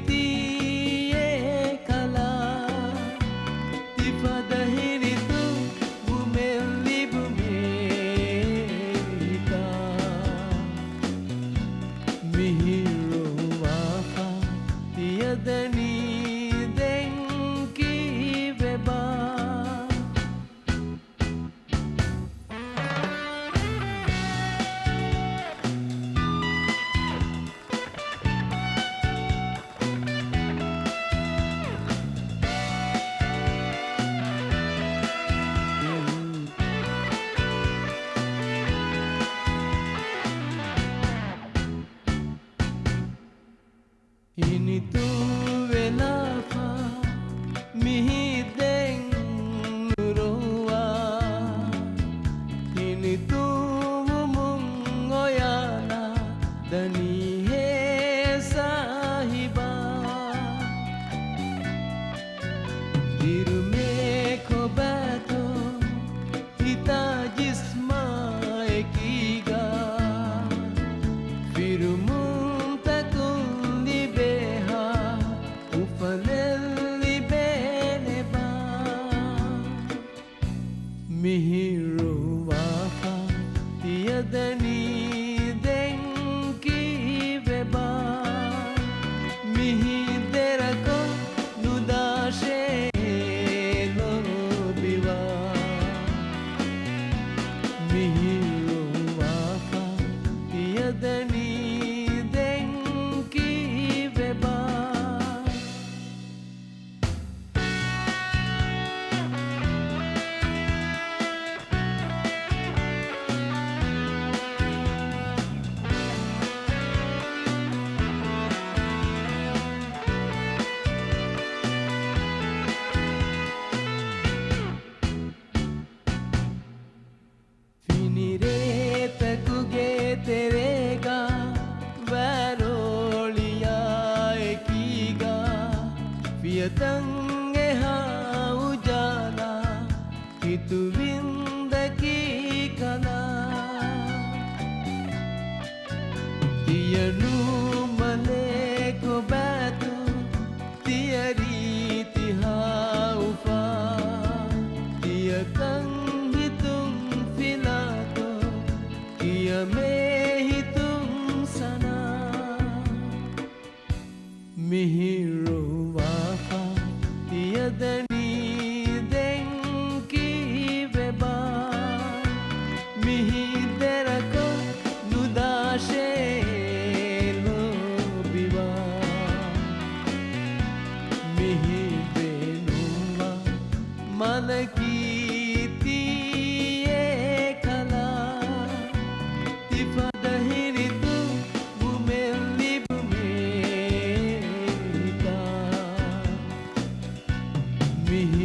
මලකීතියේ කලා තිපදහිරිතු බුමෙල්ලිබුමේතා මිහිරුවාපා තියදනී දෙංකී වෙබා Initu velapa mihideng nuroa Initu mumung oyana dani he sahiba Dirume kobato hita jisma ekiga Firumun මිහිරුවාපා තියදනී දෙංකී වෙබා මිහිදෙරකො නුදාශේ නොබිවා මිහිරුවාපා තියදනී දෙංකී වෙබා तेरेगा वैरोलिया एकीगा फियतंगे हाँ उजाला कितु विंद की कला तियनु मले को बैतु तियरी तिहा उफा तियकं हितुं फिलातो तिय में මිහිරුවාපා තියදනී දෙංකී වෙබා මිහිදෙරකො නුදාශේ ලෝබිවා මිහිවෙනුවා මලකීතියේ කලා තිපදහිරිතු බුමෙල්ලිබුමේ me